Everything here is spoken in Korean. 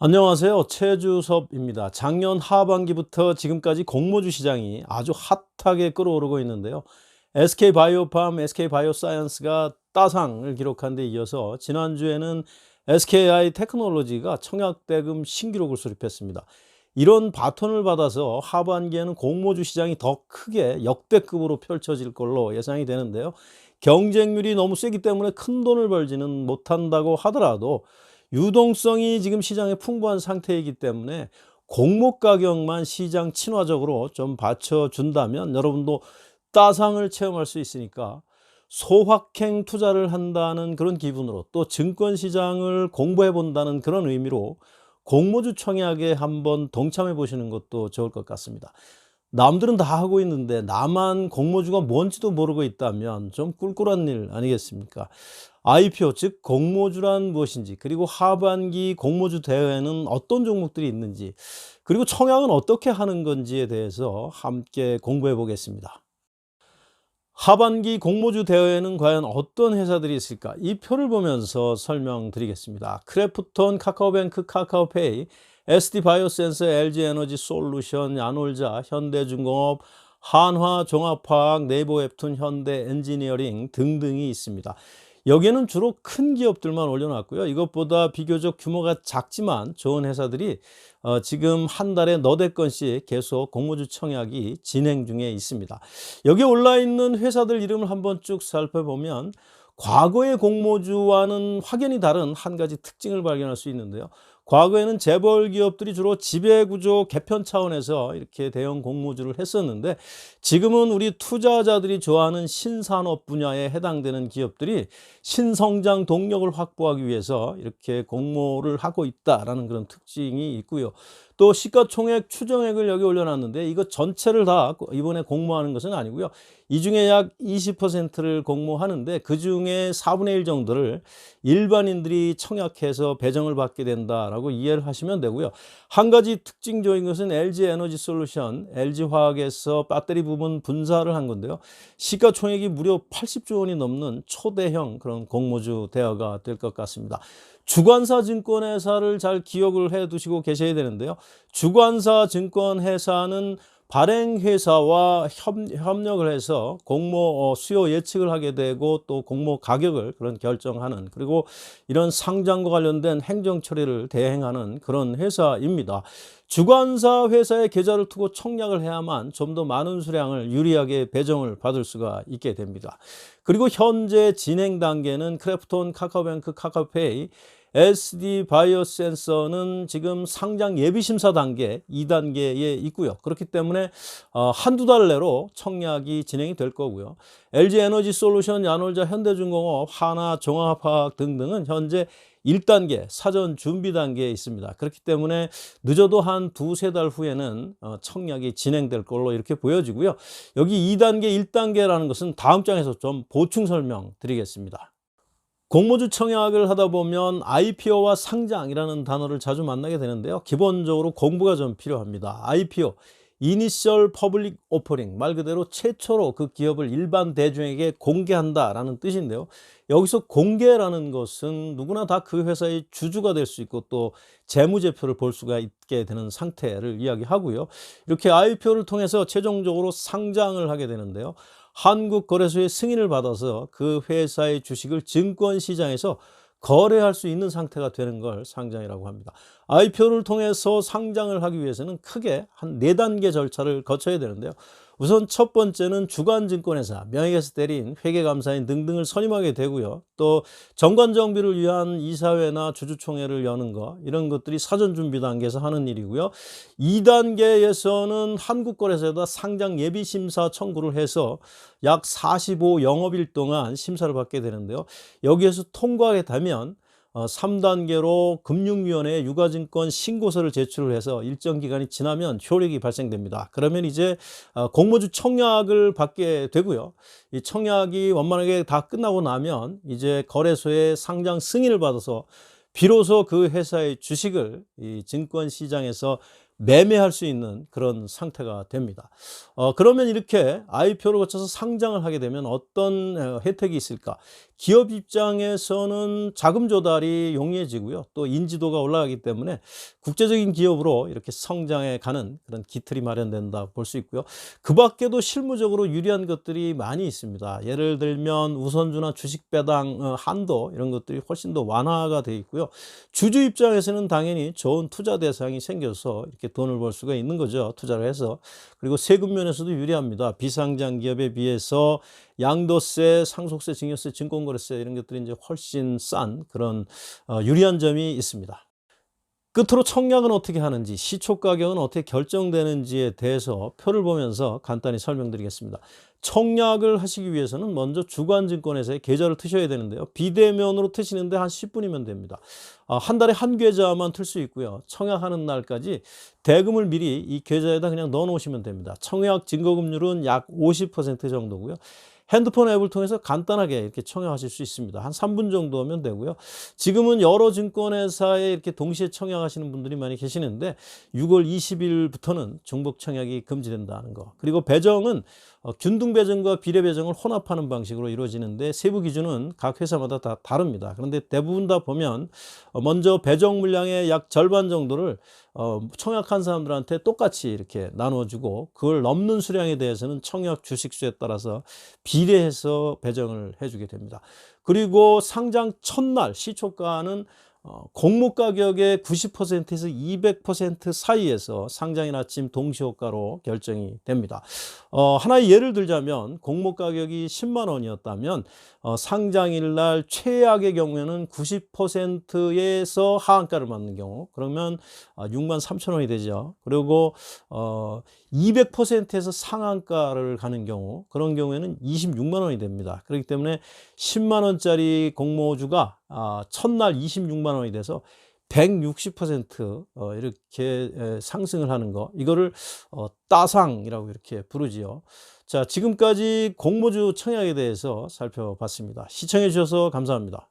안녕하세요. 최주섭입니다. 작년 하반기부터 지금까지 공모주 시장이 아주 핫하게 끌어오르고 있는데요. SK바이오팜, SK바이오사이언스가 따상을 기록한 데 이어서 지난주에는 SKI 테크놀로지가 청약대금 신기록을 수립했습니다. 이런 바톤을 받아서 하반기에는 공모주 시장이 더 크게 역대급으로 펼쳐질 걸로 예상이 되는데요. 경쟁률이 너무 세기 때문에 큰 돈을 벌지는 못한다고 하더라도 유동성이 지금 시장에 풍부한 상태이기 때문에 공모 가격만 시장 친화적으로 좀 받쳐준다면 여러분도 따상을 체험할 수 있으니까 소확행 투자를 한다는 그런 기분으로, 또 증권시장을 공부해 본다는 그런 의미로 공모주 청약에 한번 동참해 보시는 것도 좋을 것 같습니다. 남들은 다 하고 있는데 나만 공모주가 뭔지도 모르고 있다면 좀 꿀꿀한 일 아니겠습니까? IPO, 즉 공모주란 무엇인지, 그리고 하반기 공모주 대회에는 어떤 종목들이 있는지, 그리고 청약은 어떻게 하는 건지에 대해서 함께 공부해 보겠습니다. 하반기 공모주 대회에는 과연 어떤 회사들이 있을까? 이 표를 보면서 설명드리겠습니다. 크래프톤, 카카오뱅크, 카카오페이, SD바이오센서, LG에너지솔루션, 야놀자, 현대중공업, 한화종합화학, 네이버웹툰, 현대엔지니어링 등등이 있습니다. 여기에는 주로 큰 기업들만 올려놨고요. 이것보다 비교적 규모가 작지만 좋은 회사들이 지금 한 달에 너댓 건씩 계속 공모주 청약이 진행 중에 있습니다. 여기 올라있는 회사들 이름을 한번 쭉 살펴보면 과거의 공모주와는 확연히 다른 한 가지 특징을 발견할 수 있는데요. 과거에는 재벌 기업들이 주로 지배구조 개편 차원에서 이렇게 대형 공모주를 했었는데, 지금은 우리 투자자들이 좋아하는 신산업 분야에 해당되는 기업들이 신성장 동력을 확보하기 위해서 이렇게 공모를 하고 있다라는 그런 특징이 있고요. 또 시가총액 추정액을 여기 올려놨는데 이거 전체를 다 이번에 공모하는 것은 아니고요. 이 중에 약 20%를 공모하는데 그 중에 4분의 1 정도를 일반인들이 청약해서 배정을 받게 된다라고 이해를 하시면 되고요. 한 가지 특징적인 것은 LG에너지솔루션, LG화학에서 배터리 부분 분사를 한 건데요. 시가총액이 무려 80조 원이 넘는 초대형 그런 공모주 대여가 될 것 같습니다. 주관사 증권회사를 잘 기억을 해 두시고 계셔야 되는데요. 주관사 증권회사는 발행회사와 협력을 해서 공모 수요 예측을 하게 되고, 또 공모 가격을 그런 결정하는, 그리고 이런 상장과 관련된 행정 처리를 대행하는 그런 회사입니다. 주관사 회사의 계좌를 두고 청약을 해야만 좀 더 많은 수량을 유리하게 배정을 받을 수가 있게 됩니다. 그리고 현재 진행 단계는 크래프톤, 카카오뱅크, 카카오페이, SD바이오센서는 지금 상장 예비심사 단계 2단계에 있고요. 그렇기 때문에 한두 달 내로 청약이 진행이 될 거고요. LG에너지솔루션, 야놀자, 현대중공업, 한화종합화학 등등은 현재 1단계 사전 준비 단계에 있습니다. 그렇기 때문에 늦어도 한 두세 달 후에는 청약이 진행될 걸로 이렇게 보여지고요. 여기 2단계, 1단계라는 것은 다음 장에서 좀 보충 설명 드리겠습니다. 공모주 청약을 하다 보면 IPO와 상장이라는 단어를 자주 만나게 되는데요. 기본적으로 공부가 좀 필요합니다. IPO, Initial Public Offering, 말 그대로 최초로 그 기업을 일반 대중에게 공개한다라는 뜻인데요. 여기서 공개라는 것은 누구나 다 그 회사의 주주가 될 수 있고 또 재무제표를 볼 수가 있게 되는 상태를 이야기하고요. 이렇게 IPO를 통해서 최종적으로 상장을 하게 되는데요. 한국거래소의 승인을 받아서 그 회사의 주식을 증권시장에서 거래할 수 있는 상태가 되는 걸 상장이라고 합니다. IPO를 통해서 상장을 하기 위해서는 크게 한 4단계 절차를 거쳐야 되는데요. 우선 첫 번째는 주관증권회사, 명예회사 대리인, 회계감사인 등등을 선임하게 되고요. 또 정관정비를 위한 이사회나 주주총회를 여는 거, 이런 것들이 사전 준비 단계에서 하는 일이고요. 2단계에서는 한국거래소에다 상장 예비심사 청구를 해서 약 45 영업일 동안 심사를 받게 되는데요. 여기에서 통과하게 되면 3단계로 금융위원회에 유가증권 신고서를 제출을 해서 일정 기간이 지나면 효력이 발생됩니다. 그러면 이제 공모주 청약을 받게 되고요. 이 청약이 원만하게 다 끝나고 나면 이제 거래소에 상장 승인을 받아서 비로소 그 회사의 주식을 이 증권시장에서 매매할 수 있는 그런 상태가 됩니다. 그러면 이렇게 IPO를 거쳐서 상장을 하게 되면 어떤 혜택이 있을까? 기업 입장에서는 자금 조달이 용이해지고요. 또 인지도가 올라가기 때문에 국제적인 기업으로 이렇게 성장해 가는 그런 기틀이 마련된다 볼 수 있고요. 그 밖에도 실무적으로 유리한 것들이 많이 있습니다. 예를 들면 우선주나 주식 배당 한도 이런 것들이 훨씬 더 완화가 되어 있고요. 주주 입장에서는 당연히 좋은 투자 대상이 생겨서 이렇게 돈을 벌 수가 있는 거죠. 투자를 해서. 그리고 세금 면에서도 유리합니다. 비상장 기업에 비해서 양도세, 상속세, 증여세, 증권거래세 이런 것들이 이제 훨씬 싼 그런 유리한 점이 있습니다. 끝으로 청약은 어떻게 하는지, 시초 가격은 어떻게 결정되는지에 대해서 표를 보면서 간단히 설명드리겠습니다. 청약을 하시기 위해서는 먼저 주관증권회사에 계좌를 트셔야 되는데요. 비대면으로 트시는데 한 10분이면 됩니다. 한 달에 한 계좌만 틀 수 있고요. 청약하는 날까지 대금을 미리 이 계좌에다 그냥 넣어 놓으시면 됩니다. 청약 증거금률은 약 50% 정도고요. 핸드폰 앱을 통해서 간단하게 이렇게 청약하실 수 있습니다. 한 3분 정도면 되고요. 지금은 여러 증권회사에 이렇게 동시에 청약하시는 분들이 많이 계시는데 6월 20일부터는 중복 청약이 금지된다는 거. 그리고 배정은 균등 배정과 비례 배정을 혼합하는 방식으로 이루어지는데 세부 기준은 각 회사마다 다 다릅니다. 그런데 대부분 다 보면 먼저 배정 물량의 약 절반 정도를 청약한 사람들한테 똑같이 이렇게 나눠주고 그걸 넘는 수량에 대해서는 청약 주식수에 따라서 비례해서 배정을 해주게 됩니다. 그리고 상장 첫날 시초가는 공모 가격의 90%에서 200% 사이에서 상장일 아침 동시효과로 결정이 됩니다. 하나의 예를 들자면 공모 가격이 10만 원이었다면 상장일 날 최악의 경우에는 90%에서 하한가를 맞는 경우 그러면 6만 3천 원이 되죠. 그리고 200%에서 상한가를 가는 경우 그런 경우에는 26만 원이 됩니다. 그렇기 때문에 10만 원짜리 공모주가 첫날 26만 원이 돼서 160% 이렇게 상승을 하는 거 이거를 따상이라고 이렇게 부르지요. 자, 지금까지 공모주 청약에 대해서 살펴봤습니다. 시청해 주셔서 감사합니다.